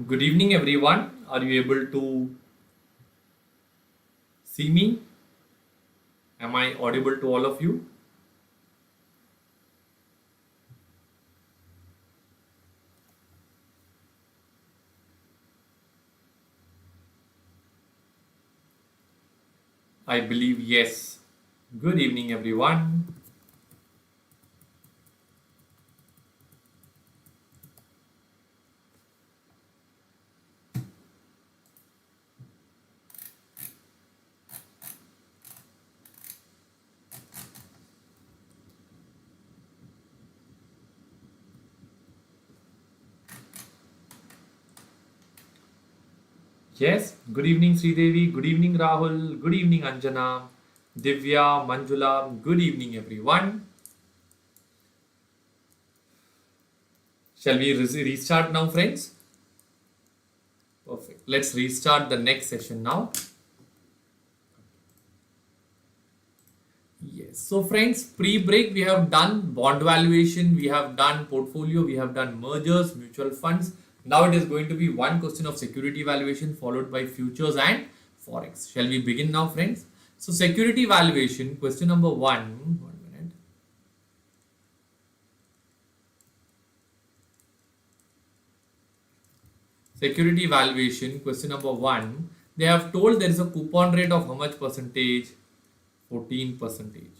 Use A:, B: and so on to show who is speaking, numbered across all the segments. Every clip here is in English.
A: Good evening, everyone. Are you able to see me? Am I audible to all of you? I believe yes. Good evening, everyone. Yes, good evening, Sridevi. Good evening, Rahul. Good evening, Anjana. Divya, Manjula. Good evening, everyone. Shall we restart now, friends? Perfect. Let's restart the next session now. Yes. So, friends, pre-break we have done bond valuation, we have done portfolio, we have done mergers, mutual funds. Now it is going to be one question of security valuation followed by futures and forex. Shall we begin now, friends? So, security valuation question number one. 1 minute. Security valuation question number one. They have told there is a coupon rate of how much percentage? 14 percentage.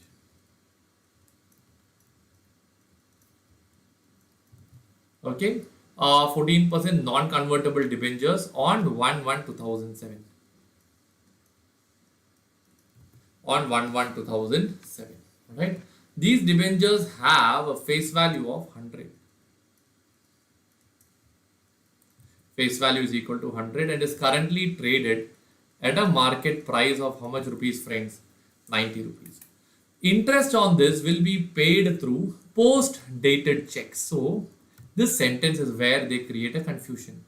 A: Okay, 14% non-convertible debentures on 1/1/2007. On 1/1/2007. Right. These debentures have a face value of 100. Face value is equal to 100 and is currently traded at a market price of how much rupees, friends? 90 rupees. Interest on this will be paid through post dated checks. So, this sentence is where they create a confusion.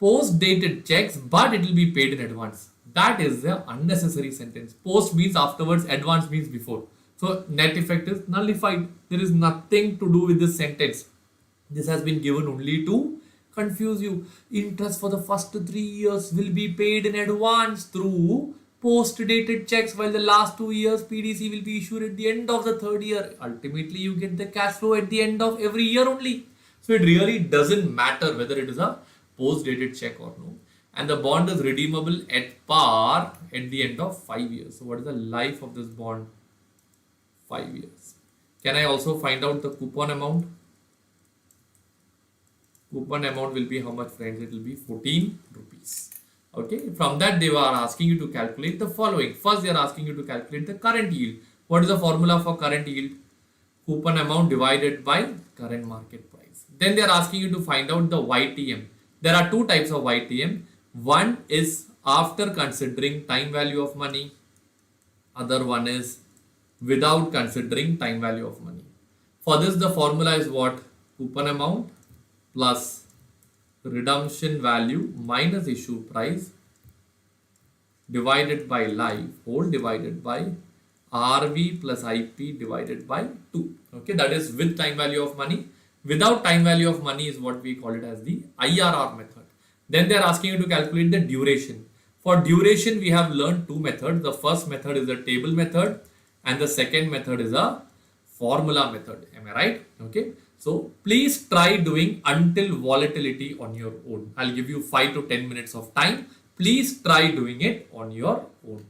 A: Post dated checks, but it will be paid in advance. That is the unnecessary sentence. Post means afterwards, advance means before. So net effect is nullified. There is nothing to do with this sentence. This has been given only to confuse you. Interest for the first 3 years will be paid in advance through post dated checks, while the last 2 years PDC will be issued at the end of the third year. Ultimately, you get the cash flow at the end of every year only. So it really doesn't matter whether it is a post dated check or no. And the bond is redeemable at par at the end of 5 years. So what is the life of this bond? 5 years. Can I also find out the coupon amount? Coupon amount will be how much, friends? It will be 14 rupees. Okay, from that they are asking you to calculate the following. First, they are asking you to calculate the current yield. What is the formula for current yield? Coupon amount divided by current market price. Then they are asking you to find out the YTM. There are two types of YTM. One is after considering time value of money. Other one is without considering time value of money. For this, the formula is what? Coupon amount plus redemption value minus issue price divided by life whole divided by RV plus IP divided by 2. Okay, that is with time value of money. Without time value of money is what we call it as the IRR method. Then they are asking you to calculate the duration. For duration, we have learned two methods. The first method is the table method and the second method is a formula method. Am I right? Okay. So please try doing until volatility on your own. I'll give you 5 to 10 minutes of time. Please try doing it on your own.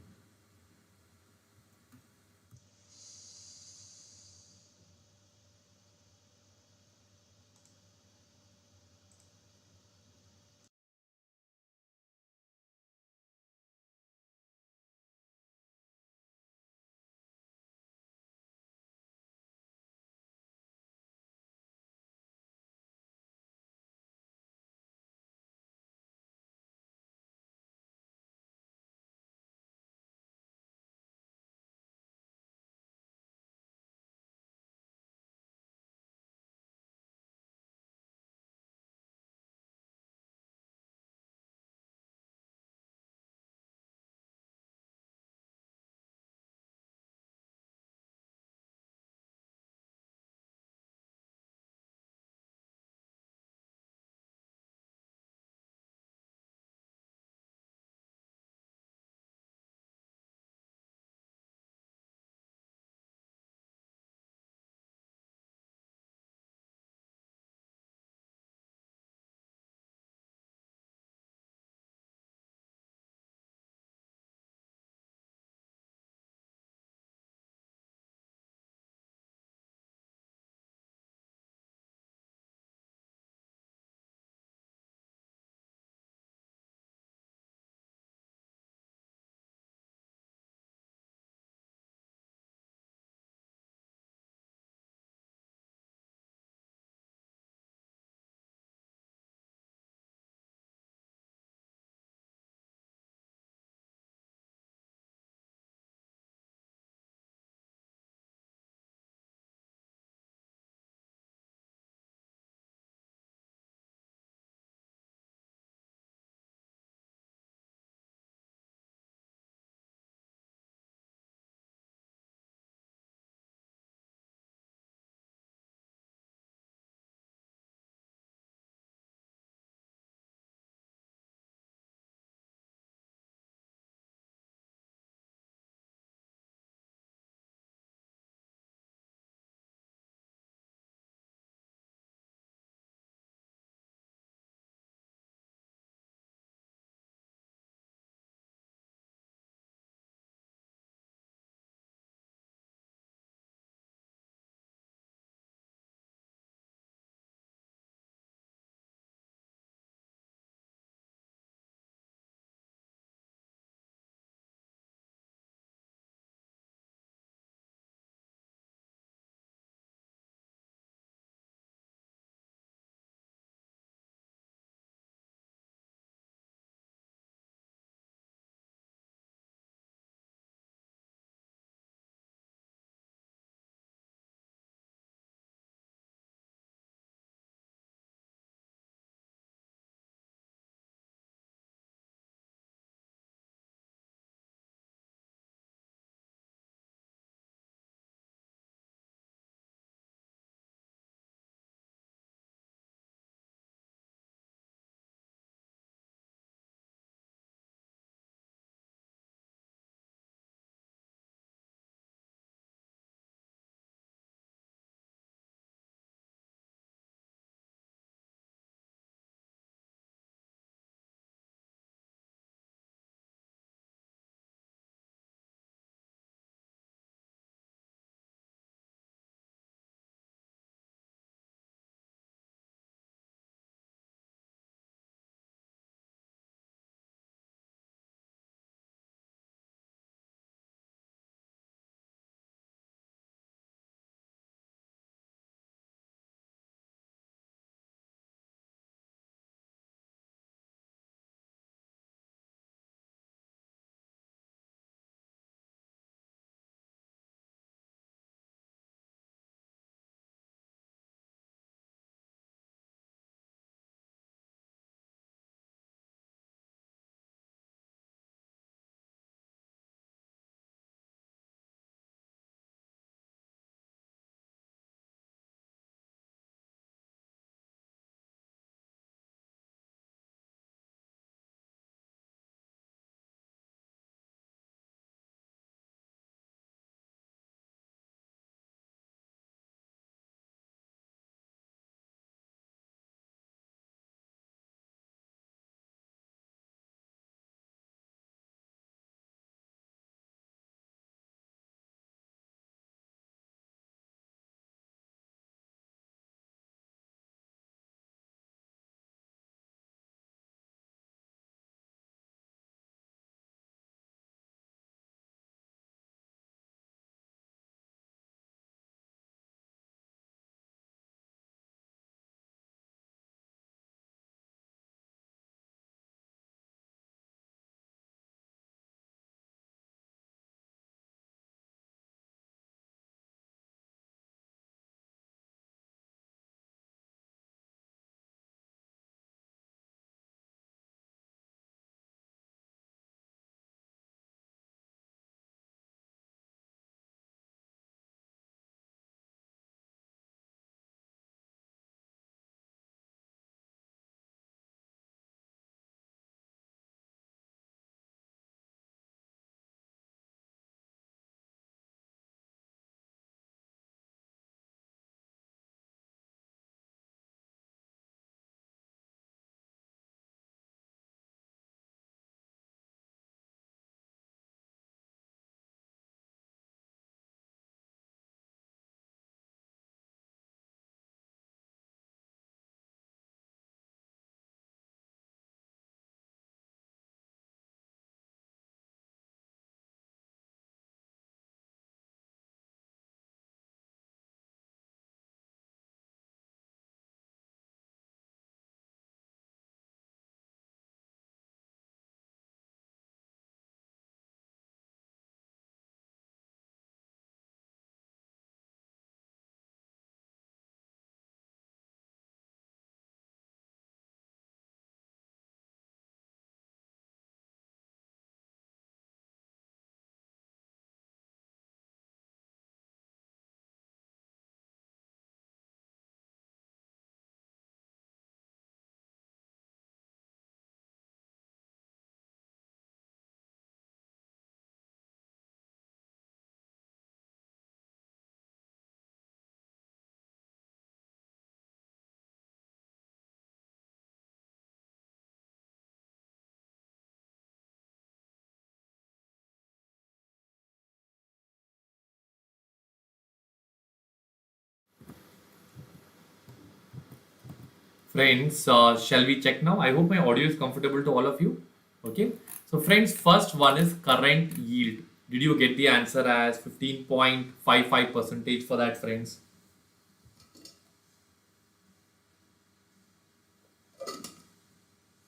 A: Friends, shall we check now? I hope my audio is comfortable to all of you. Okay. So, friends, first one is current yield. Did you get the answer as 15.55 percentage for that, friends?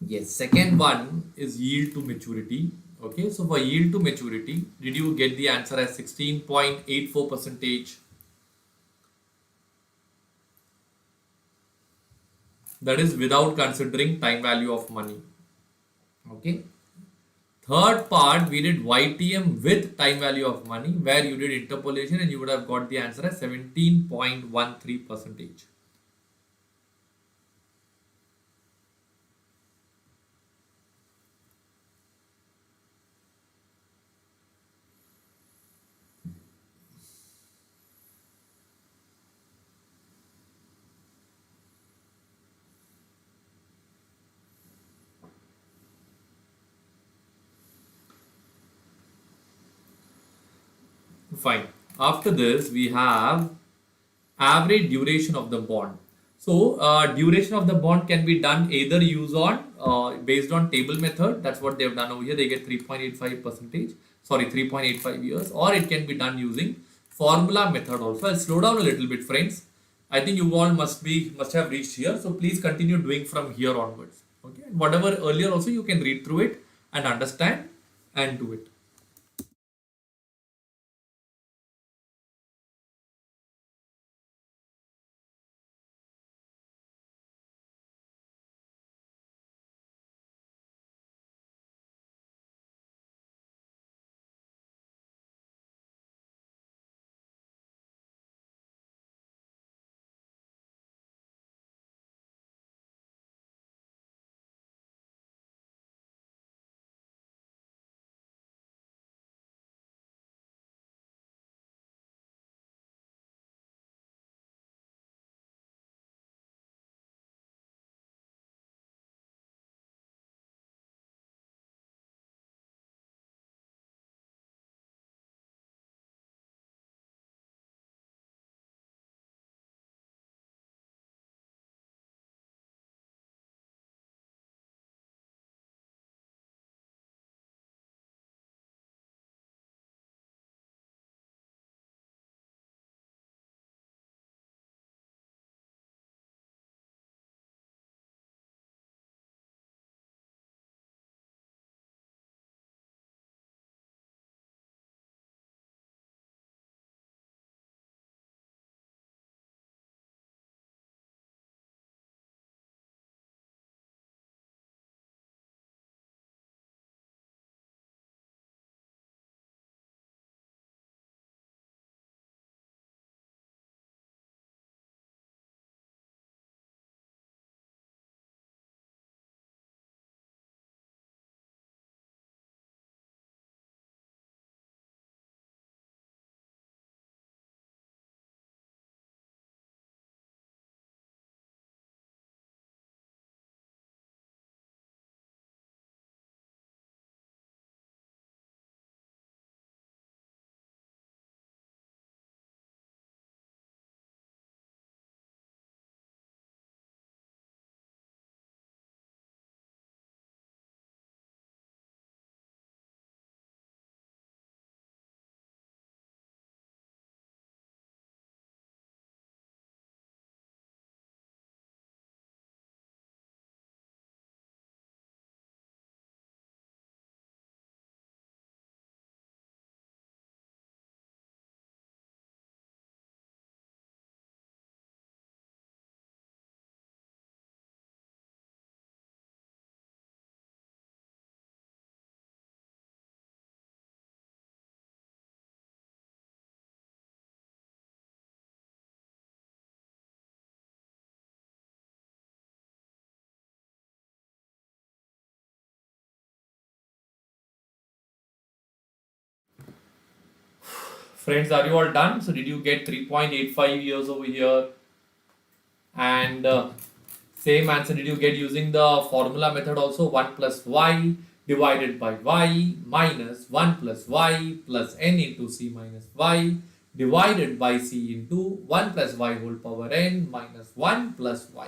A: Yes. Second one is yield to maturity. Okay. So, for yield to maturity, did you get the answer as 16.84 percentage? That is without considering time value of money. Okay. Third part, we did YTM with time value of money, where you did interpolation and you would have got the answer as 17.13 percentage. Fine. After this, we have average duration of the bond. So, duration of the bond can be done either use on based on table method. That's what they've done over here. They get 3.85 percentage. Sorry, 3.85 years, or it can be done using formula method also. I'll slow down a little bit, friends. I think you all must have reached here. So please continue doing from here onwards. Okay. And whatever earlier also you can read through it and understand and do it. Friends, are you all done? So did you get 3.85 years over here? And same answer did you get using the formula method also? 1 plus y divided by y minus 1 plus y plus n into c minus y divided by c into 1 plus y whole power n minus 1 plus y.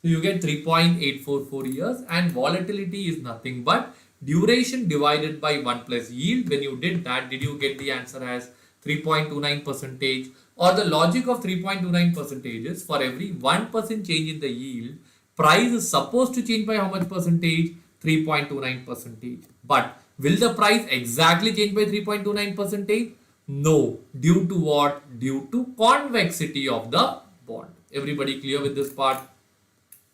A: So you get 3.844 years, and volatility is nothing but duration divided by 1 plus yield. When you did that, did you get the answer as 3.29 percentage? Or the logic of 3.29 percentage is for every 1% change in the yield, price is supposed to change by how much percentage? 3.29 percentage. But will the price exactly change by 3.29 percentage? No. Due to what? Due to convexity of the bond. Everybody clear with this part?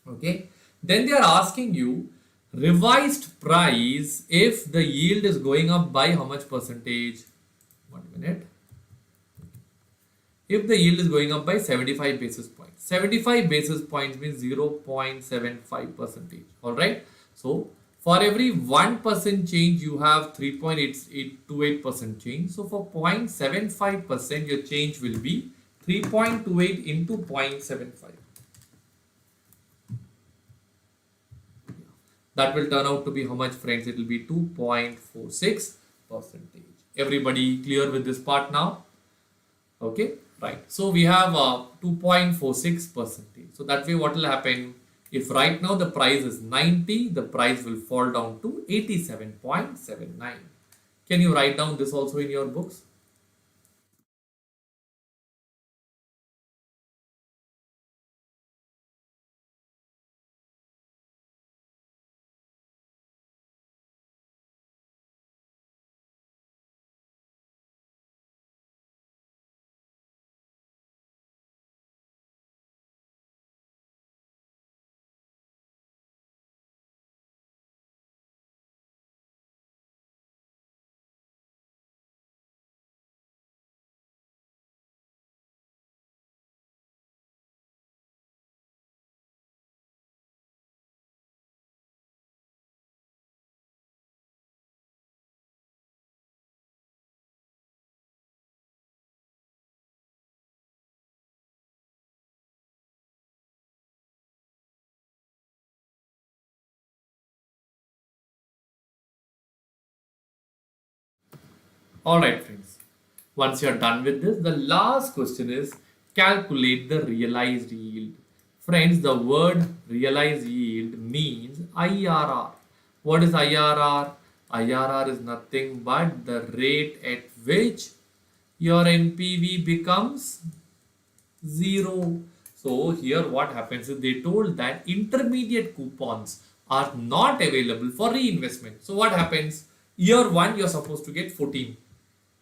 A: Okay. Then they are asking you revised price if the yield is going up by how much percentage? 1 minute. If the yield is going up by 75 basis points. 75 basis points means 0.75 percentage. Alright. So for every 1% change, you have 3.828% change. So for 0.75%, your change will be 3.28 into 0.75. That will turn out to be how much, friends? It will be 2.46 percentage. Everybody clear with this part now? Okay, right. So we have 2.46 percentage. So that way what will happen? If right now the price is 90, the price will fall down to 87.79. Can you write down this also in your books? Alright, friends. Once you are done with this, the last question is calculate the realized yield. Friends, the word realized yield means IRR. What is IRR? IRR is nothing but the rate at which your NPV becomes 0. So here what happens is they told that intermediate coupons are not available for reinvestment. So what happens? Year 1 you're supposed to get 14,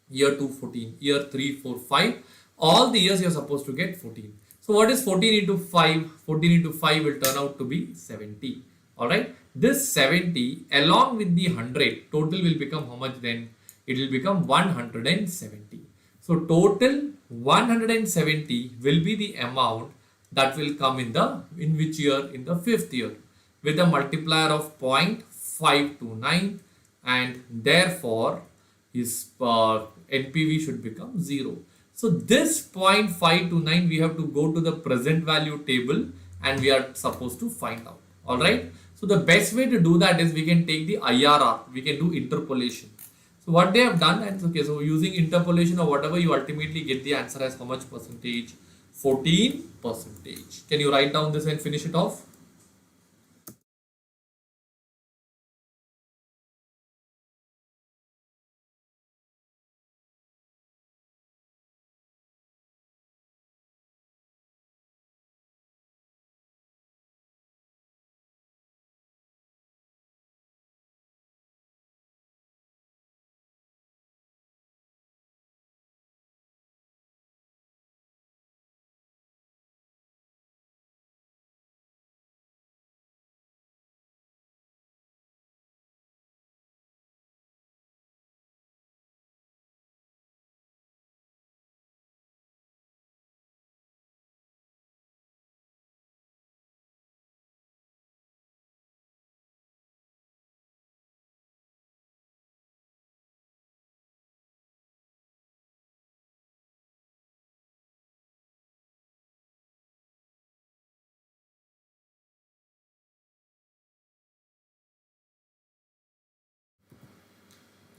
A: year 2 14, year 3 4 5, all the years you're supposed to get 14. So what is 14 into 5? 14 into 5 will turn out to be 70. Alright, this 70 along with the 100 total will become how much then? It will become 170. So total 170 will be the amount that will come in which year? In the 5th year, with a multiplier of 0.529, and therefore his NPV should become 0. So this 0.529 we have to go to the present value table and we are supposed to find out. Alright. So the best way to do that is we can take the IRR. We can do interpolation. So what they have done, and okay, so using interpolation or whatever, you ultimately get the answer as how much percentage? 14 percentage. Can you write down this and finish it off?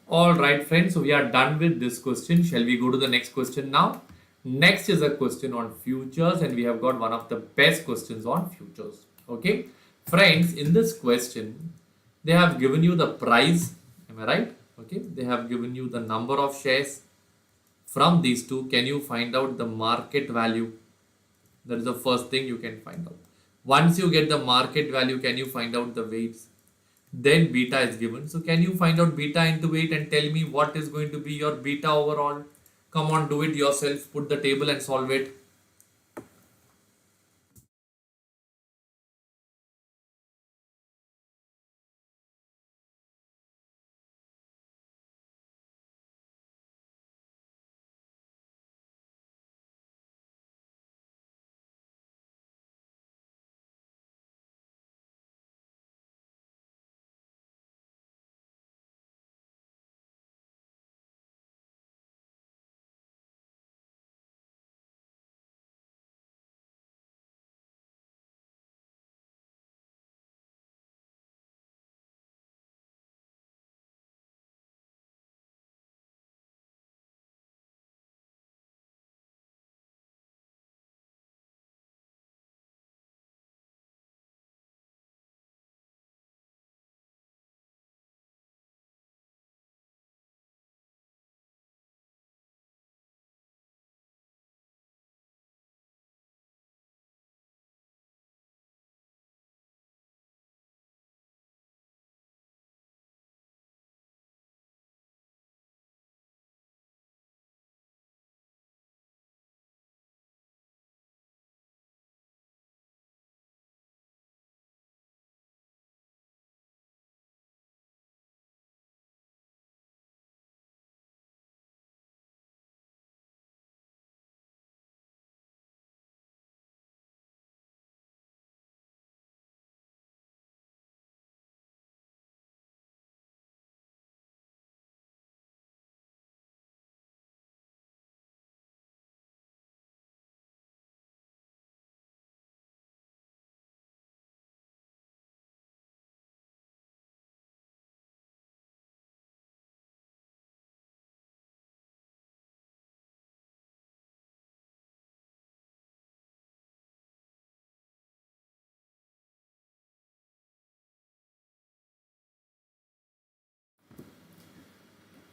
A: All right, friends. So we are done with this question. Shall we go to the next question now? Next is a question on futures, and we have got one of the best questions on futures. Okay, friends, in this question, they have given you the price. Am I right? Okay, they have given you the number of shares. From these two, can you find out the market value? That is the first thing you can find out. Once you get the market value, can you find out the weights? Then beta is given. So can you find out beta into weight and tell me what is going to be your beta overall? Come on, do it yourself. Put the table and solve it.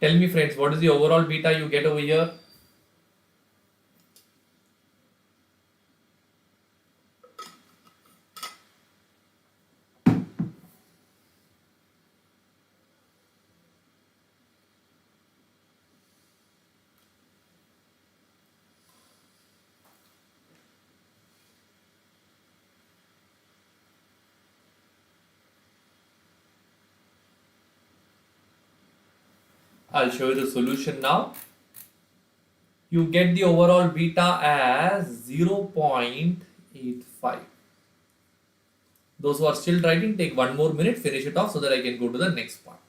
A: Tell me, friends, what is the overall beta you get over here? I'll show you the solution now. You get the overall beta as 0.85. Those who are still writing, take one more minute, finish it off so that I can go to the next part.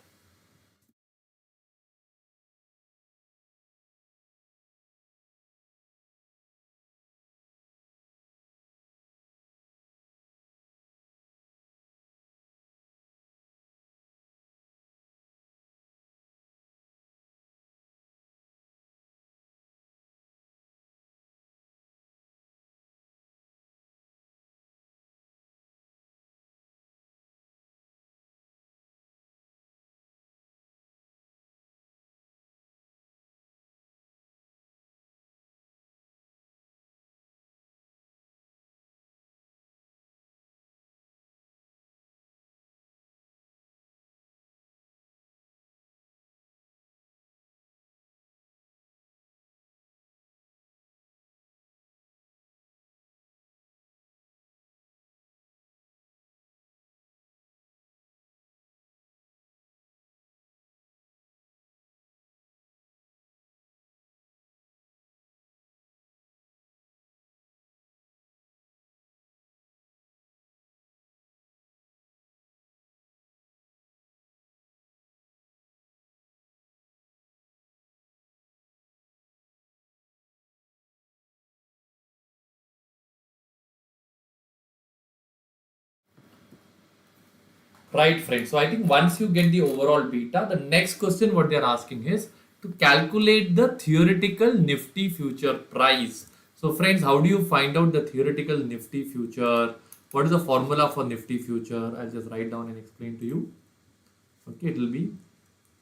A: Right, friends. So I think once you get the overall beta, the next question what they're asking is to calculate the theoretical Nifty future price. So friends, how do you find out the theoretical Nifty future What is the formula for Nifty future? I'll just write down and explain to you. Okay, it will be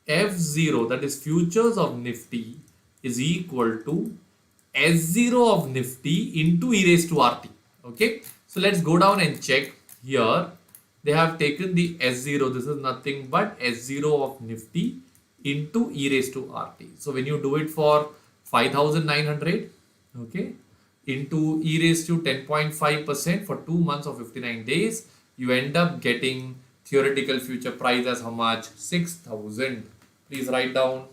A: F0, that is futures of Nifty, is equal to S0 of Nifty into e raised to RT. Okay, so let's go down and check here. They have taken the S0, this is nothing but S0 of Nifty into e raised to RT. So when you do it for 5,900, okay, into e raised to 10.5% for 2 months or 59 days, you end up getting theoretical future price as how much? 6,000. Please write down.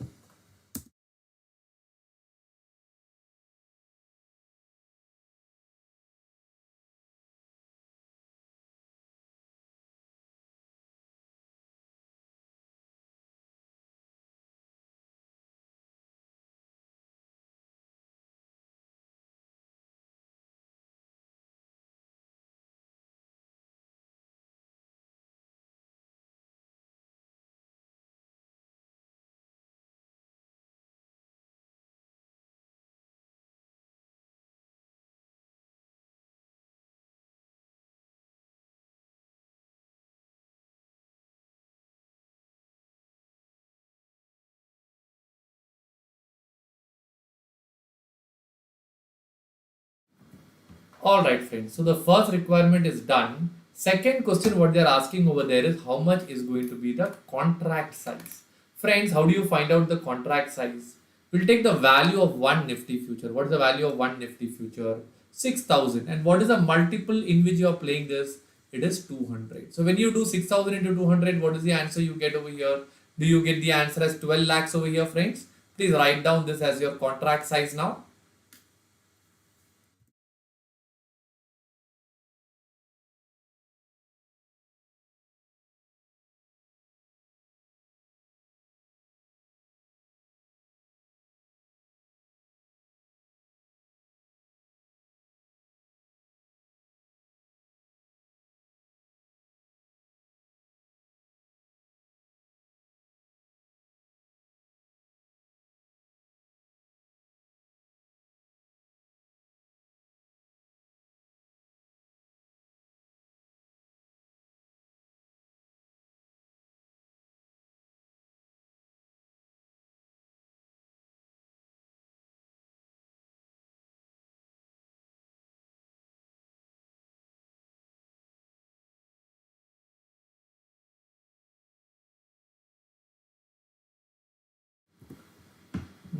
A: All right, friends. So the first requirement is done. Second question, what they're asking over there is how much is going to be the contract size. Friends, how do you find out the contract size? We'll take the value of one Nifty future. What is the value of one Nifty future? 6,000. And what is the multiple in which you are playing this? It is 200. So when you do 6,000 into 200, what is the answer you get over here? Do you get the answer as 12 lakhs over here, friends? Please write down this as your contract size now.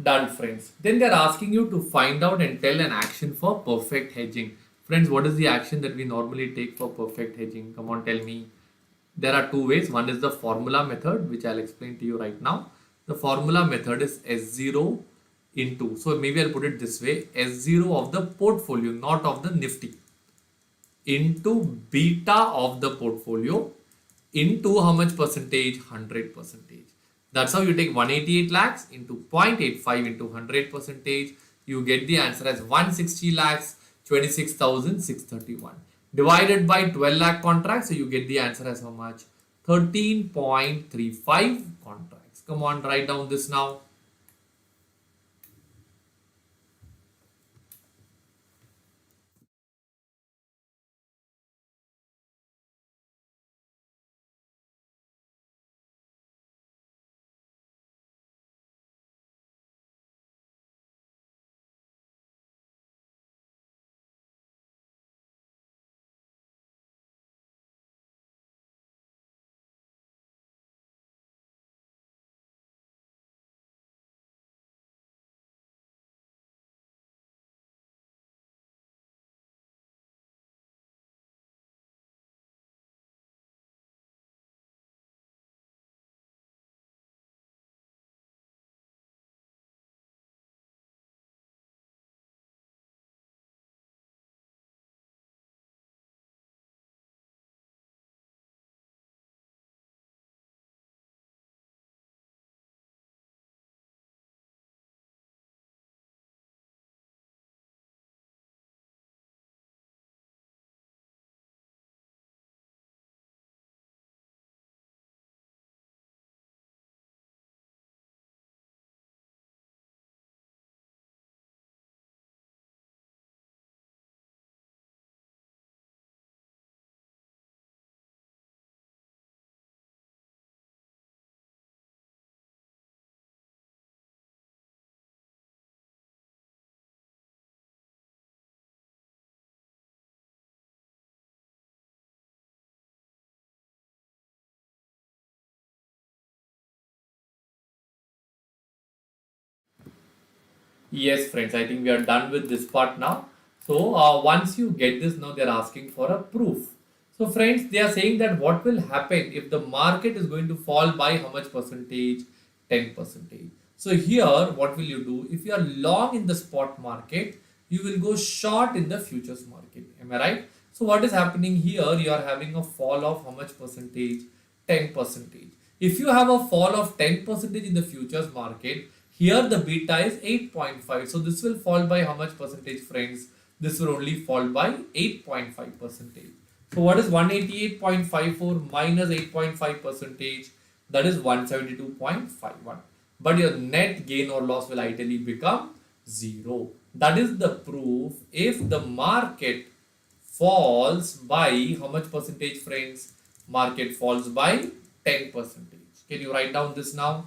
A: Done, friends. Then they're asking you to find out and tell an action for perfect hedging. Friends, what is the action that we normally take for perfect hedging? Come on, tell me. There are two ways. One is the formula method, which I'll explain to you right now. The formula method is S0 into, so maybe I'll put it this way, S0 of the portfolio, not of the Nifty, into beta of the portfolio into how much percentage? 100 percentage. That's how you take 188 lakhs into 0.85 into 100 percentage. You get the answer as 160 lakhs 26,631 divided by 12 lakh contracts. So you get the answer as how much? 13.35 contracts. Come on, write down this now. Yes, friends, I think we are done with this part now. So, once you get this, now they're asking for a proof. So, friends, they are saying that what will happen if the market is going to fall by how much percentage? 10 percentage. So, here, what will you do? If you are long in the spot market, you will go short in the futures market. Am I right? So, what is happening here? You are having a fall of how much percentage? 10 percentage. If you have a fall of 10 percentage in the futures market, here the beta is 8.5. So this will fall by how much percentage, friends? This will only fall by 8.5 percentage. So what is 188.54 minus 8.5 percentage? That is 172.51. But your net gain or loss will ideally become 0. That is the proof if the market falls by how much percentage, friends? Market falls by 10 percentage. Can you write down this now?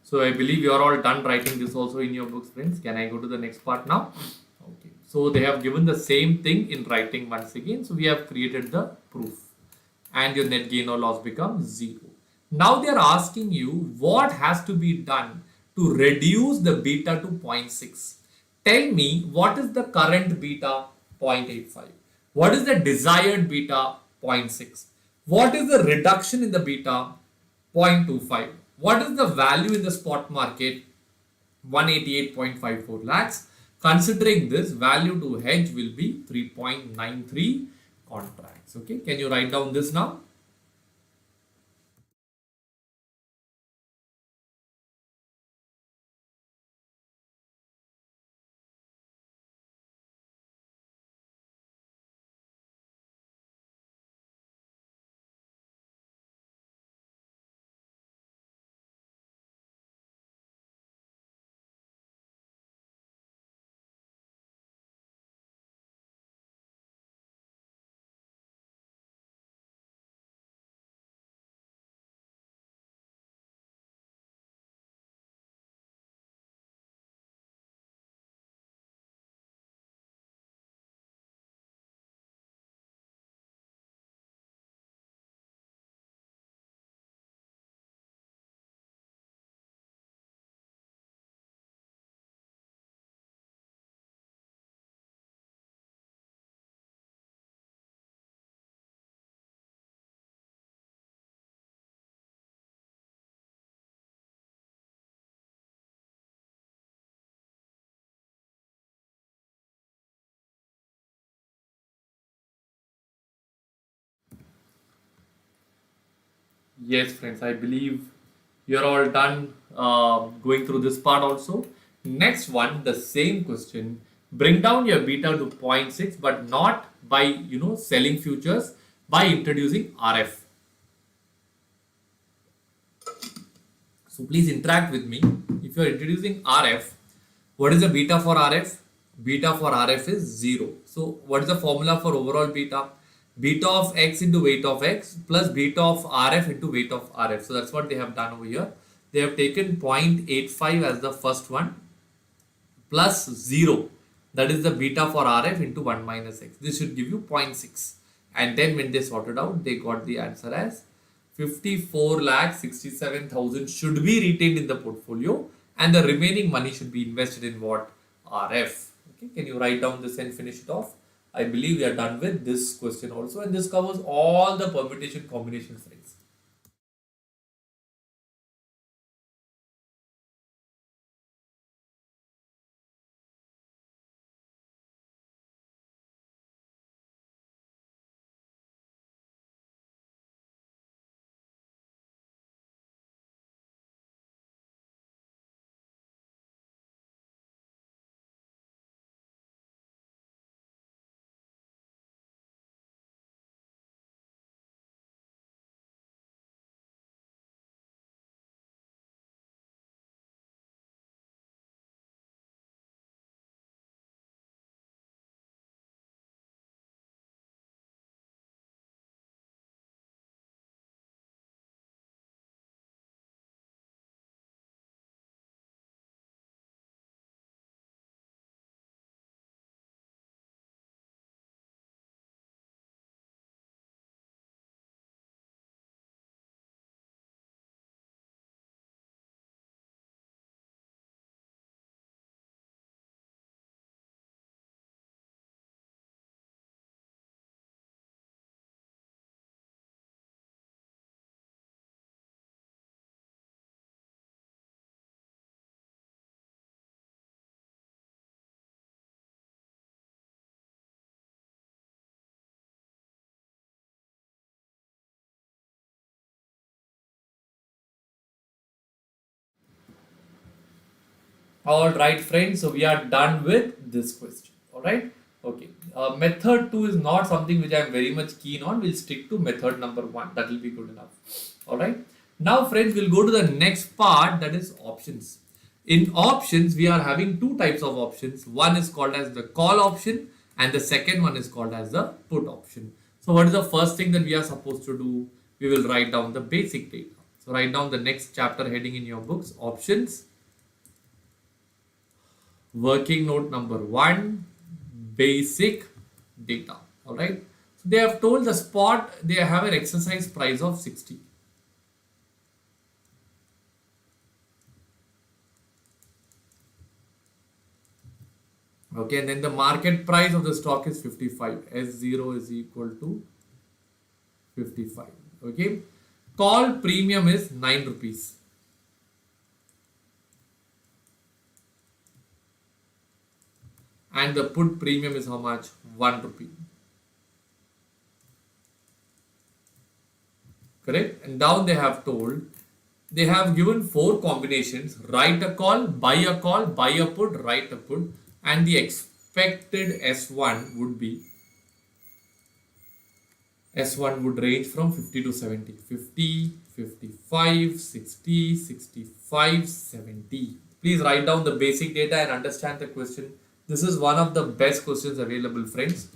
A: So I believe you are all done writing this also in your books, friends. Can I go to the next part now? Okay. So they have given the same thing in writing once again. So we have created the proof and your net gain or loss becomes 0. Now they are asking you what has to be done to reduce the beta to zero point 0.6. Tell me what is the current beta 0.85. What is the desired beta 0.6? What is the reduction in the beta 0.25? What is the value in the spot market? 188.54 lakhs. Considering this, value to hedge will be 3.93 contracts. Okay, can you write down this now? Yes, friends, I believe you're all done going through this part also. Next one, the same question. Bring down your beta to zero point 0.6, but not by selling futures, by introducing RF. So please interact with me. If you are introducing RF, what is the beta for RF? Beta for RF is 0. So what is the formula for overall beta? Beta of x into weight of x plus beta of RF into weight of RF. So that's what they have done over here. They have taken 0.85 as the first one plus 0, that is the beta for RF into 1 minus x. This should give you zero point 0.6, and then when they sorted out, they got the answer as 54,67,000 should be retained in the portfolio, and the remaining money should be invested in what? RF. Okay, can you write down this and finish it off? I believe we are done with this question also, and this covers all the permutation combination friends. All right, friends. So we are done with this question. All right. Okay. Method 2 is not something which I am very much keen on. We'll stick to method number 1. That will be good enough. All right. Now, friends, we'll go to the next part, that is options. In options, we are having two types of options. One is called as the call option, and the second one is called as the put option. So, what is the first thing that we are supposed to do? We will write down the basic data. So, write down the next chapter heading in your books, options. Working note number 1, basic data. All right. So they have told the spot, they have an exercise price of 60. Okay, and then the market price of the stock is 55. S0 is equal to 55. Okay. Call premium is 9 rupees. And the put premium is how much? 1 rupee. Correct? And down they have told, they have given 4 combinations: write a call, buy a put, write a put, and the expected S1 would be, S1 would range from 50 to 70. 50, 55, 60, 65, 70. Please write down the basic data and understand the question. This is one of the best questions available, friends.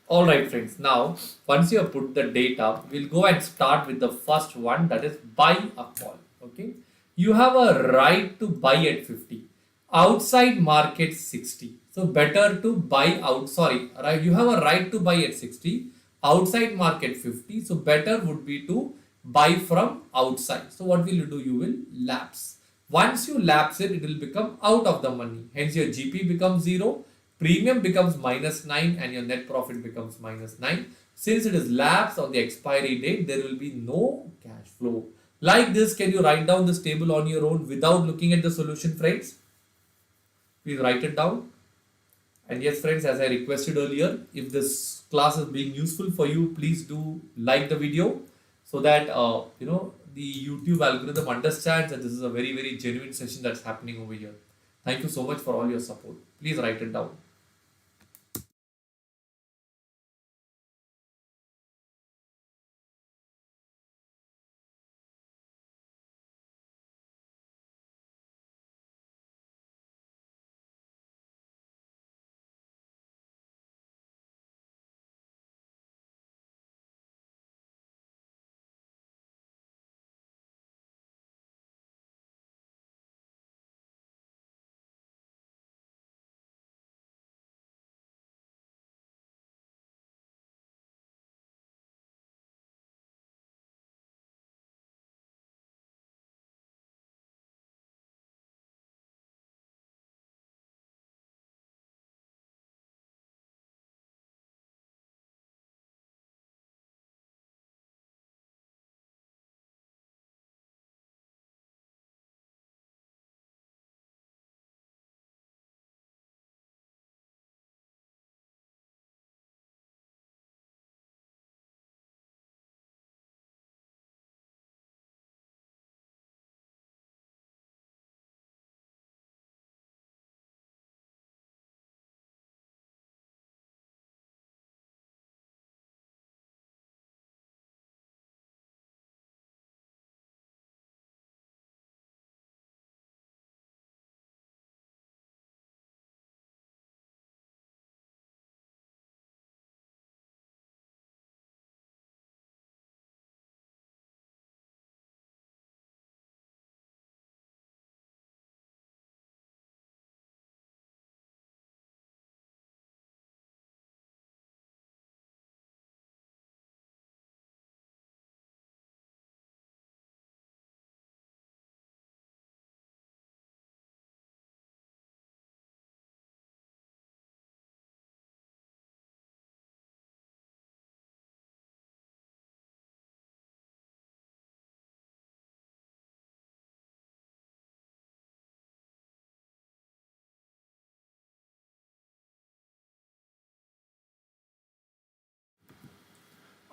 A: All right, friends. Now, once you have put the data, we'll go and start with the first one, that is buy a call. Okay. You have a right to buy at 50. Outside market 60. So better to buy out. Sorry, right? You have a right to buy at 60. Outside market 50. So better would be to buy from outside. So what will you do? You will lapse. Once you lapse it, it will become out of the money. Hence your GP becomes 0, premium becomes -9, and your net profit becomes -9. Since it is lapsed on the expiry date, there will be no cash flow. Like this, can you write down this table on your own without looking at the solution, friends? Please write it down. And yes, friends, as I requested earlier, if this class is being useful for you, please do like the video so that the YouTube algorithm understands that this is a very, very genuine session that's happening over here. Thank you so much for all your support. Please write it down.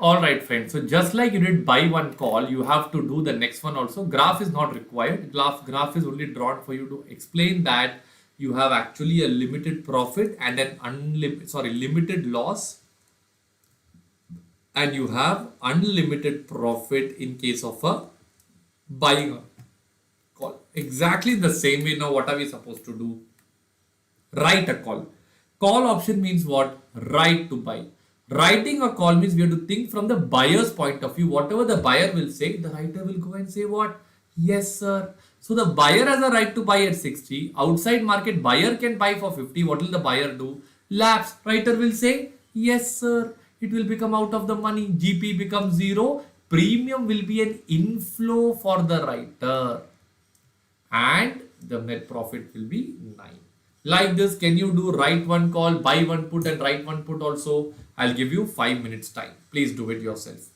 A: All right, friends. So just like you did buy one call, you have to do the next one also. Graph is not required. Graph is only drawn for you to explain that you have actually a limited profit and an limited loss, and you have unlimited profit in case of a buying a call. Exactly the same way. Now, what are we supposed to do? Write a call. Call option means what? Right to buy. Writing a call means we have to think from the buyer's point of view. Whatever the buyer will say, the writer will go and say what? Yes, sir. So the buyer has a right to buy at 60. Outside market buyer can buy for 50. What will the buyer do? Lapse. Writer will say yes, sir. It will become out of the money. GP becomes 0. Premium will be an inflow for the writer, and the net profit will be 9. Like this, can you do write one call, buy one put, and write one put also? I'll give you 5 minutes time. Please do it yourself.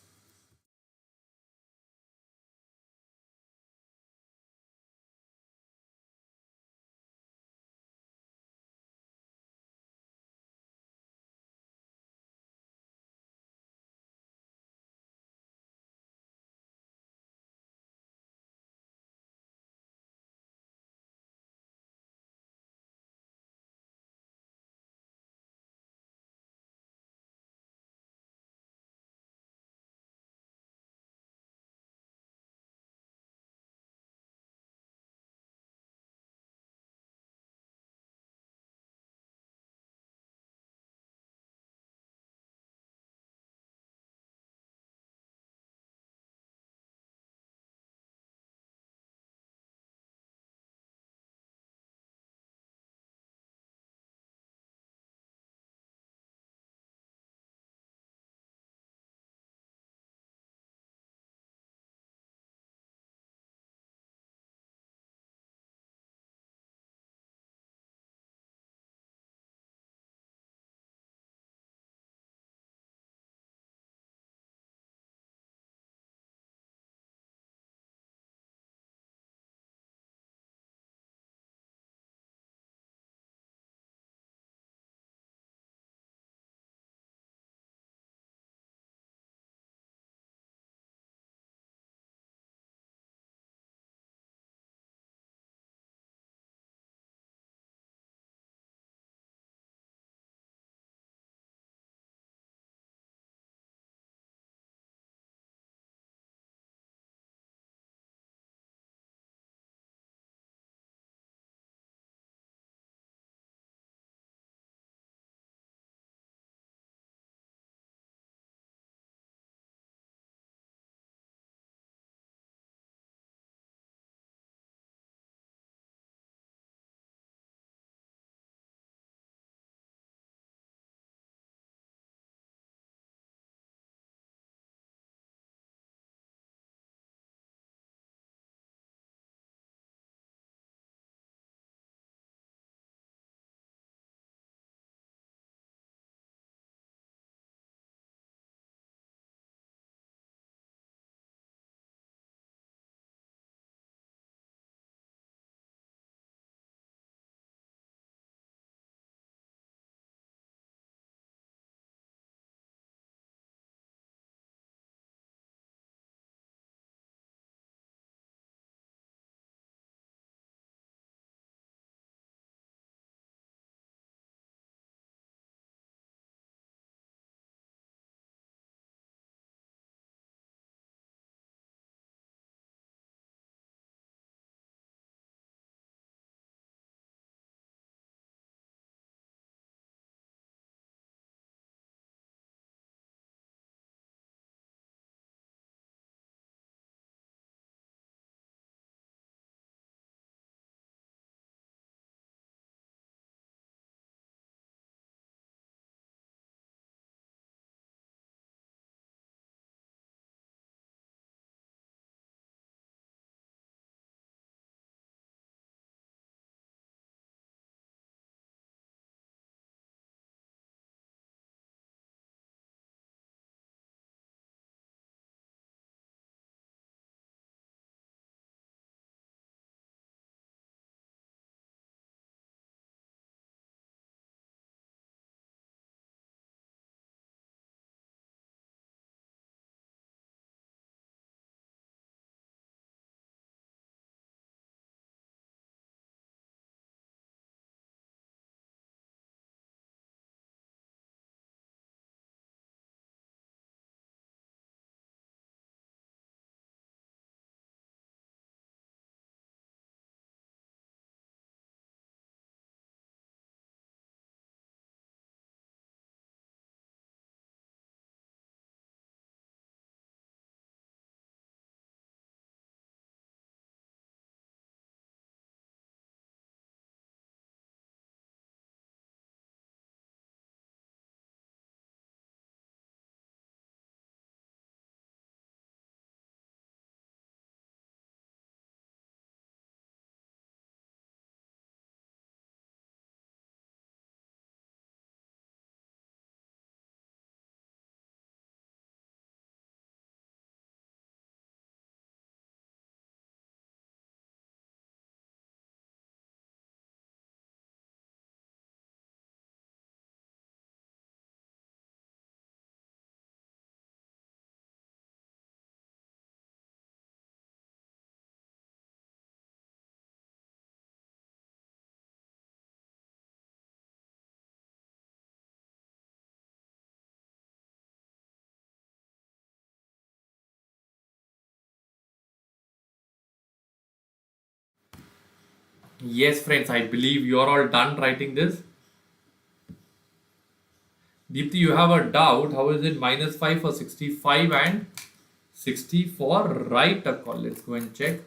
A: Yes, friends, I believe you are all done writing this. Deepthi, you have a doubt. How is it -5 for 65 and 60 for write a call? Let's go and check.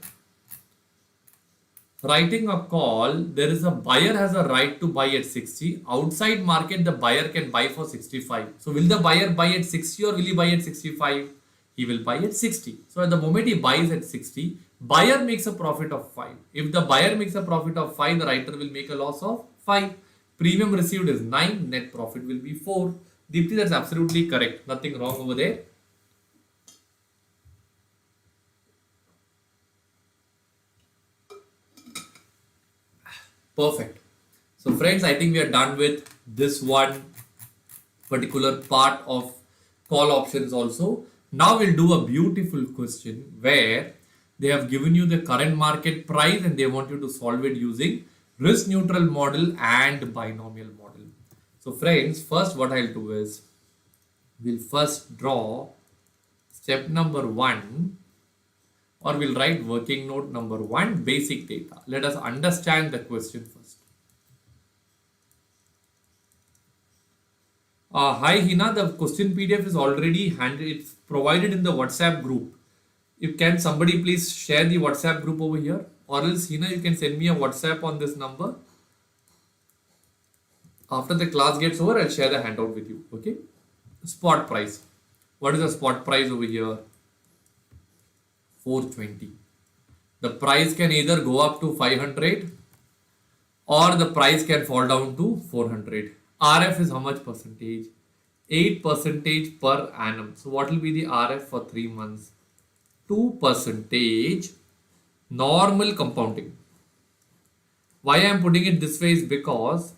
A: Writing a call, there is a buyer has a right to buy at 60. Outside market, the buyer can buy for 65. So will the buyer buy at 60 or will he buy at 65? He will buy at 60. So at the moment he buys at 60, buyer makes a profit of 5. If the buyer makes a profit of 5, the writer will make a loss of 5. Premium received is 9, net profit will be 4. Deepti, that's absolutely correct. Nothing wrong over there. Perfect. So friends, I think we are done with this one particular part of call options also. Now we'll do a beautiful question where they have given you the current market price and they want you to solve it using risk neutral model and binomial model. So friends, first what I'll do is we'll first draw step number 1, or we'll write working note number 1, basic data. Let us understand the question first. Hi Hina, the question PDF is already handed. It's provided in the WhatsApp group. If can somebody please share the WhatsApp group over here, or else Hina, you can send me a WhatsApp on this number. After the class gets over, I'll share the handout with you. Okay. Spot price. What is the spot price over here? 420. The price can either go up to 500 or the price can fall down to 400. RF is how much percentage? 8 percentage per annum. So what will be the RF for 3 months? 2 percentage normal compounding. Why I am putting it this way is because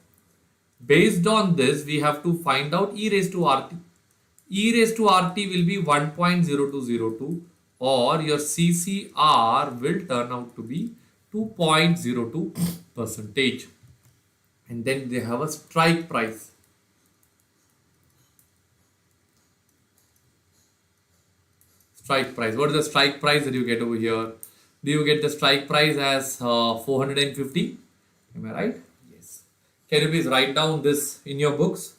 A: based on this we have to find out e raised to RT. E raised to RT will be 1.0202 or your CCR will turn out to be 2.02 percentage. And then they have a strike price. Strike price. What is the strike price that you get over here? Do you get the strike price as 450? Am I right? Yes. Can you please write down this in your books?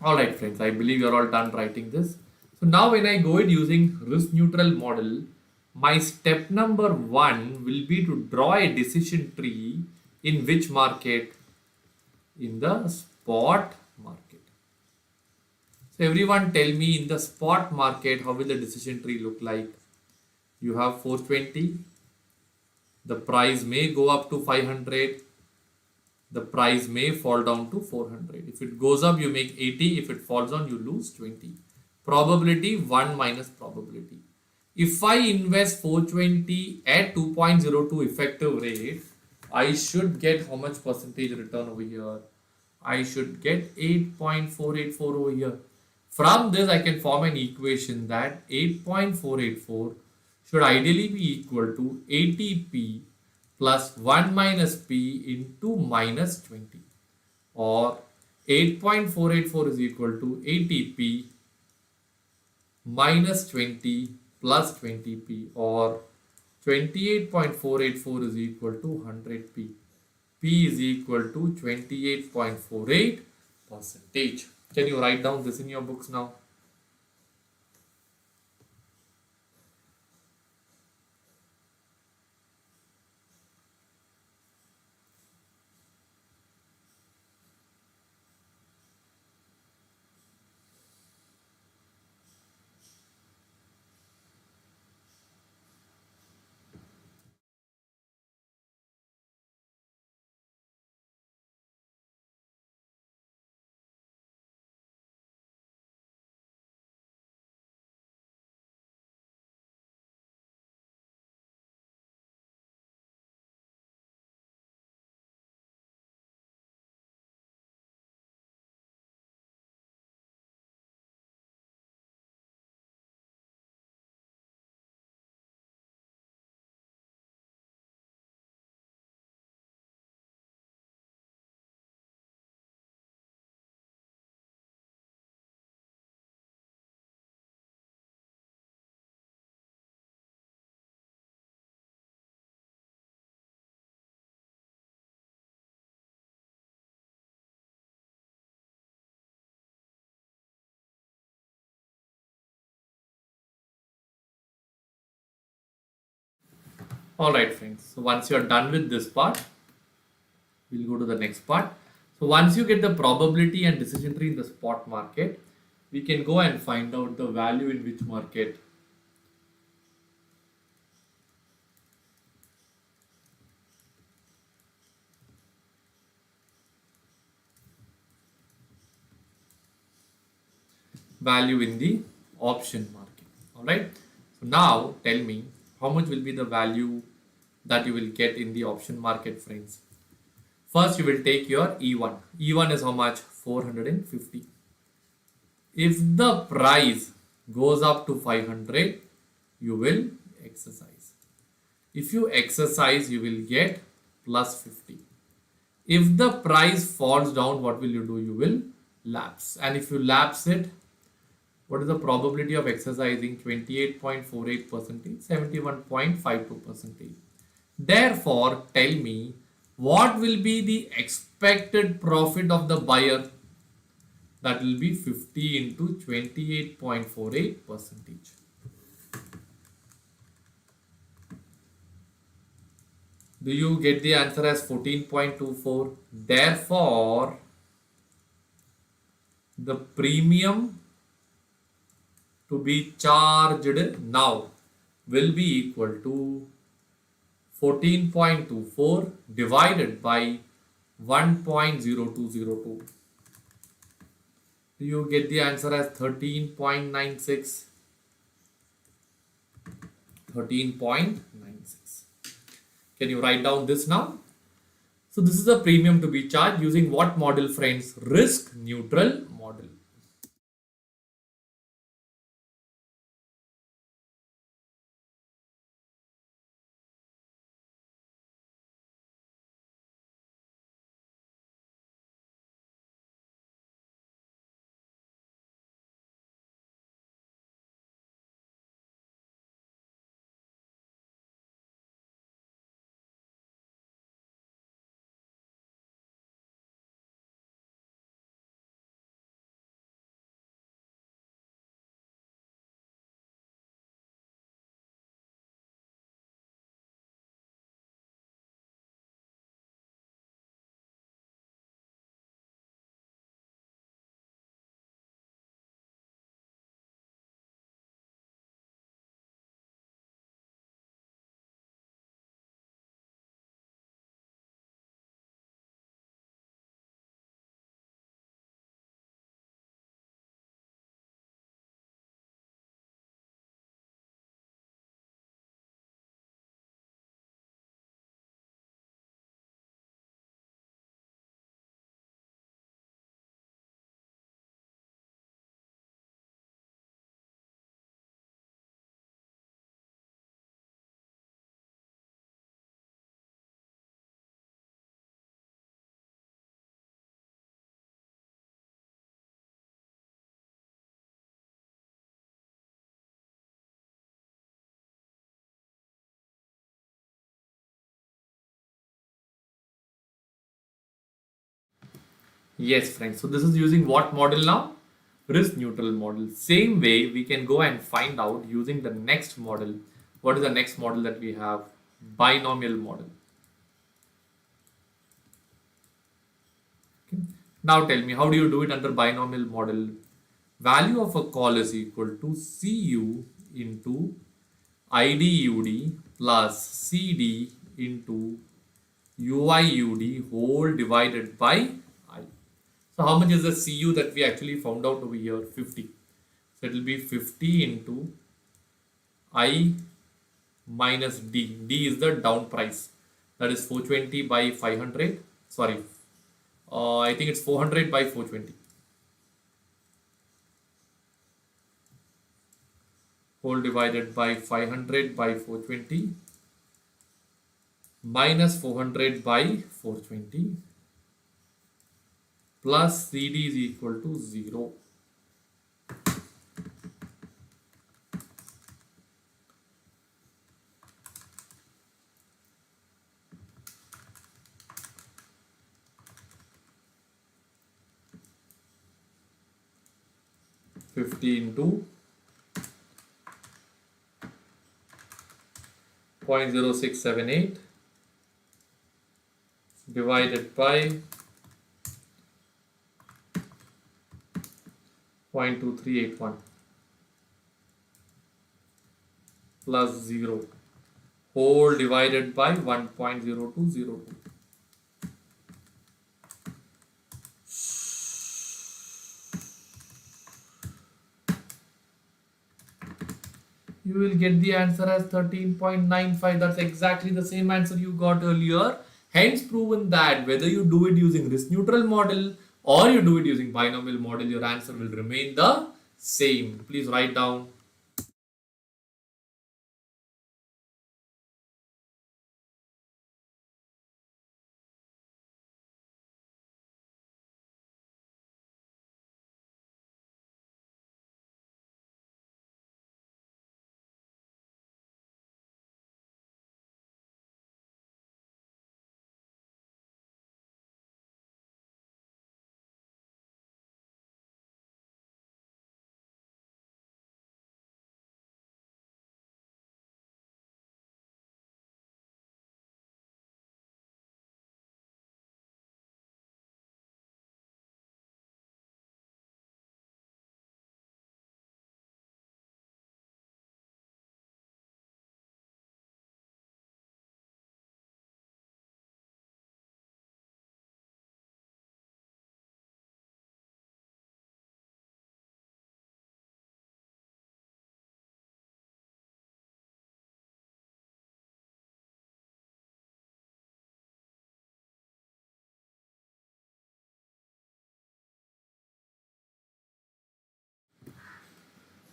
A: Alright friends, I believe you're all done writing this. So now when I go it using risk neutral model, my step number 1 will be to draw a decision tree in which market? In the spot market. So everyone tell me in the spot market, how will the decision tree look like? You have 420. The price may go up to 500. The price may fall down to 400. If it goes up, you make 80. If it falls down, you lose 20. Probability 1 minus probability. If I invest 420 at 2.02 effective rate, I should get how much percentage return over here? I should get 8.484 over here. From this, I can form an equation that 8.484 should ideally be equal to 80p plus 1 minus p into minus 20, or 8.484 is equal to 80p minus 20 plus 20p, or 28.484 is equal to 100p. P is equal to 28.48 percentage. Can you write down this in your books now? Alright friends, so once you're done with this part, we'll go to the next part. So once you get the probability and decision tree in the spot market, we can go and find out the value in which market. Value in the option market. Alright. So now tell me how much will be the value that you will get in the option market, friends. First, you will take your E1. E1 is how much? 450. If the price goes up to 500, you will exercise. If you exercise, you will get plus 50. If the price falls down, what will you do? You will lapse. And if you lapse it, what is the probability of exercising? 28.48%, 71.52%. Therefore, tell me what will be the expected profit of the buyer? That will be 50 into 28.48%. Do you get the answer as 14.24? Therefore, the premium to be charged now will be equal to 14.24 divided by 1.0202. Do you get the answer as 13.96? 13.96. Can you write down this now? So this is a premium to be charged using what model, friends? Risk neutral model. Yes, friends. So this is using what model now? Risk neutral model. Same way, we can go and find out using the next model. What is the next model that we have? Binomial model. Okay. Now tell me, how do you do it under binomial model? Value of a call is equal to CU into IDUD plus CD into UIUD whole divided by I. So how much is the CU that we actually found out over here? 50. So it will be 50 into I minus D. D is the down price. That is 420 by 500. Sorry. I think it's 400 by 420. Whole divided by 500 by 420 minus 400 by 420 plus CD is equal to 0. Into 0.0678 divided by 0.2381 plus 0 whole divided by 1.0202. You will get the answer as 13.95. That's exactly the same answer you got earlier. Hence proven that whether you do it using risk neutral model or you do it using binomial model, your answer will remain the same. Please write down.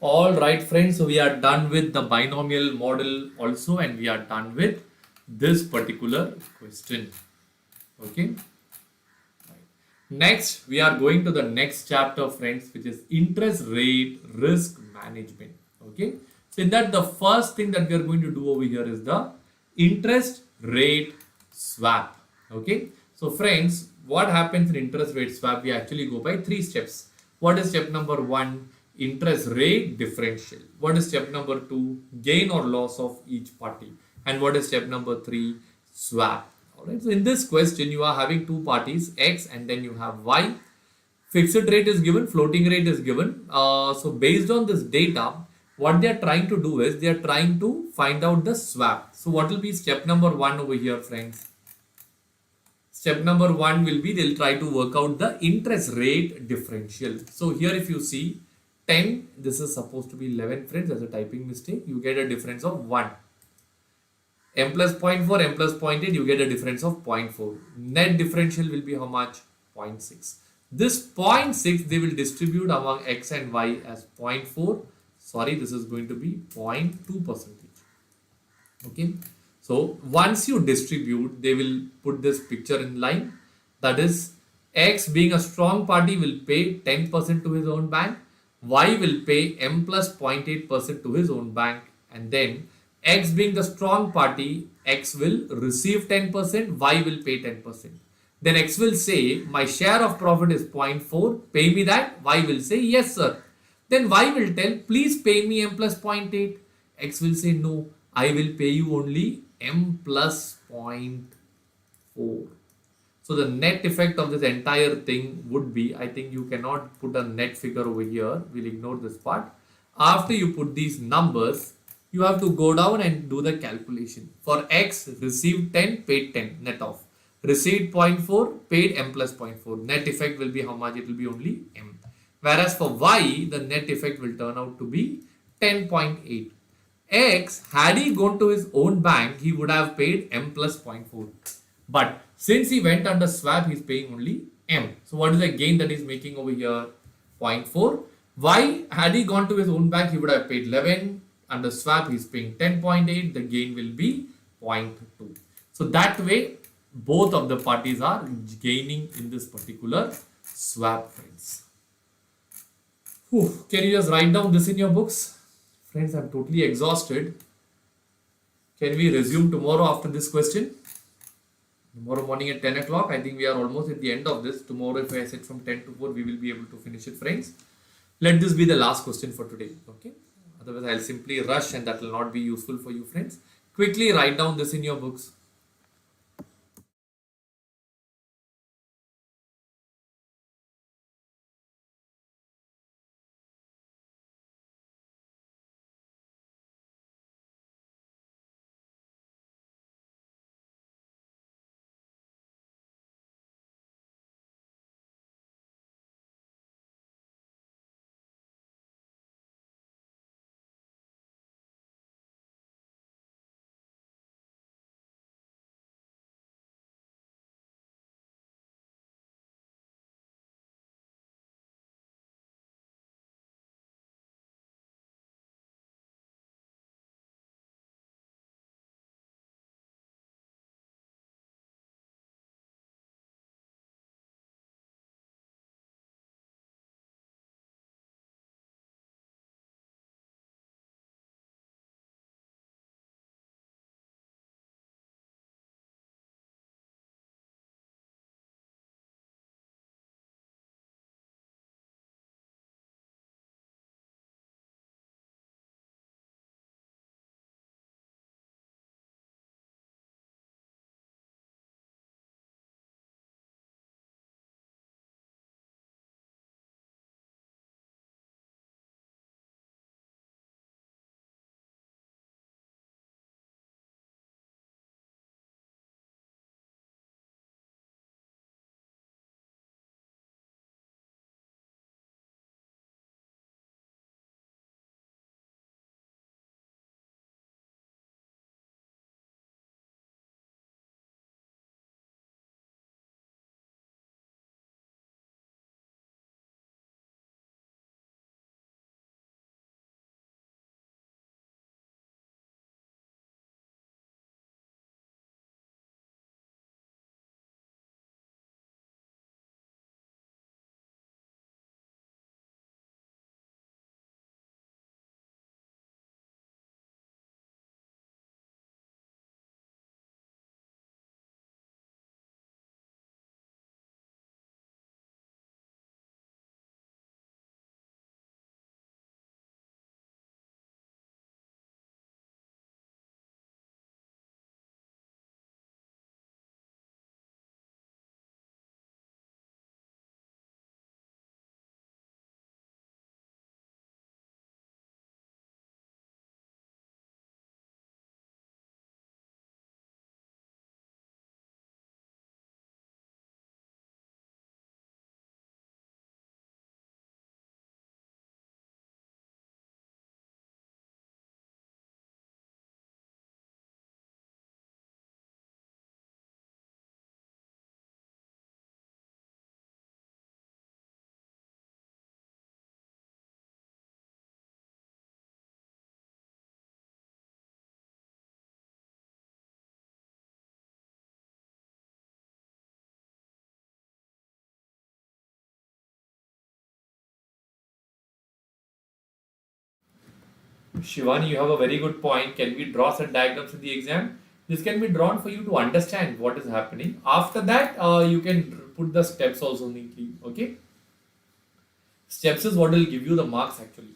A: All right, friends. So we are done with the binomial model also, and we are done with this particular question. Okay. Next, we are going to the next chapter, friends, which is interest rate risk management. Okay. So in that, the first thing that we are going to do over here is the interest rate swap. Okay. So friends, what happens in interest rate swap? We actually go by 3 steps. What is step number 1? Interest rate differential. What is step number 2? Gain or loss of each party. And what is step number 3? Swap. Alright, so in this question, you are having two parties, X and then you have Y. Fixed rate is given, floating rate is given. So based on this data, what they are trying to do is they are trying to find out the swap. So what will be step number 1 over here, friends? Step number 1 will be they'll try to work out the interest rate differential. So here if you see 10, this is supposed to be 11, friends. As a typing mistake, you get a difference of 1. M plus 0.4, M plus 0.8, you get a difference of 0.4. Net differential will be how much? 0.6. This 0.6 they will distribute among X and Y as 0.4. Sorry, this is going to be 0.2 percentage. Okay. So once you distribute, they will put this picture in line. That is, X being a strong party will pay 10% to his own bank. Y will pay M plus 0.8% to his own bank. And then X being the strong party, X will receive 10%, Y will pay 10%. Then X will say, my share of profit is 0.4, pay me that. Y will say, yes sir. Then Y will tell, please pay me M plus 0.8. X will say, no, I will pay you only M plus 0.4. So the net effect of this entire thing would be, I think you cannot put a net figure over here. We'll ignore this part. After you put these numbers, you have to go down and do the calculation. For X, received 10, paid 10, net off. Received 0.4, paid M plus 0.4. Net effect will be how much? It will be only M. Whereas for Y, the net effect will turn out to be 10.8. X, had he gone to his own bank, he would have paid M plus 0.4. But since he went under swap, he's paying only M. So what is the gain that he's making over here? 0.4. Y, had he gone to his own bank, he would have paid 11. Under swap, he's paying 10.8. The gain will be 0.2. So that way, both of the parties are gaining in this particular swap, friends. Can you just write down this in your books? Friends, I'm totally exhausted. Can we resume tomorrow after this question? Tomorrow morning at 10 o'clock. I think we are almost at the end of this. Tomorrow, if I set from 10 to 4, we will be able to finish it, friends. Let this be the last question for today. Okay. Otherwise, I'll simply rush and that will not be useful for you, friends. Quickly write down this in your books. Shivani, you have a very good point. Can we draw some diagrams in the exam? This can be drawn for you to understand what is happening. After that, you can put the steps also neatly. Okay? Steps is what will give you the marks actually.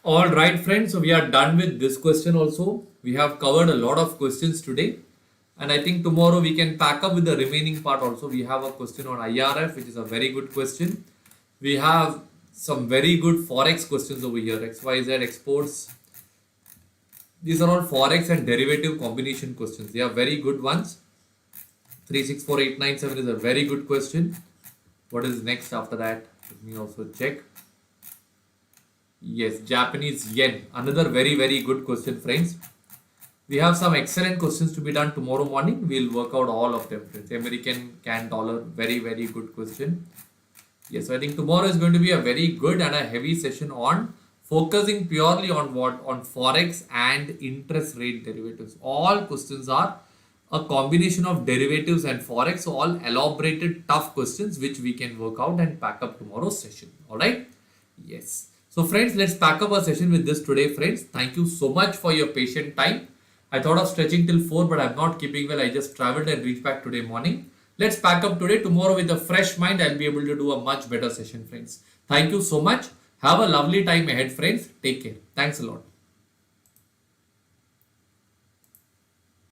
A: All right, friends. So we are done with this question also. We have covered a lot of questions today. And I think tomorrow we can pack up with the remaining part also. We have a question on IRF, which is a very good question. We have some very good Forex questions over here. XYZ exports. These are all Forex and derivative combination questions. They are very good ones. 364897 is a very good question. What is next after that? Let me also check. Yes, Japanese yen. Another very, very good question, friends. We have some excellent questions to be done tomorrow morning. We'll work out all of them, friends. American can dollar. Very, very good question. Yes, so I think tomorrow is going to be a very good and a heavy session on focusing purely on what? On Forex and interest rate derivatives. All questions are a combination of derivatives and Forex. So all elaborated tough questions which we can work out and pack up tomorrow's session. Alright? Yes. So friends, let's pack up our session with this today, friends. Thank you so much for your patient time. I thought of stretching till 4, but I'm not keeping well. I just traveled and reached back today morning. Let's pack up today. Tomorrow with a fresh mind, I'll be able to do a much better session, friends. Thank you so much. Have a lovely time ahead, friends. Take care. Thanks a lot.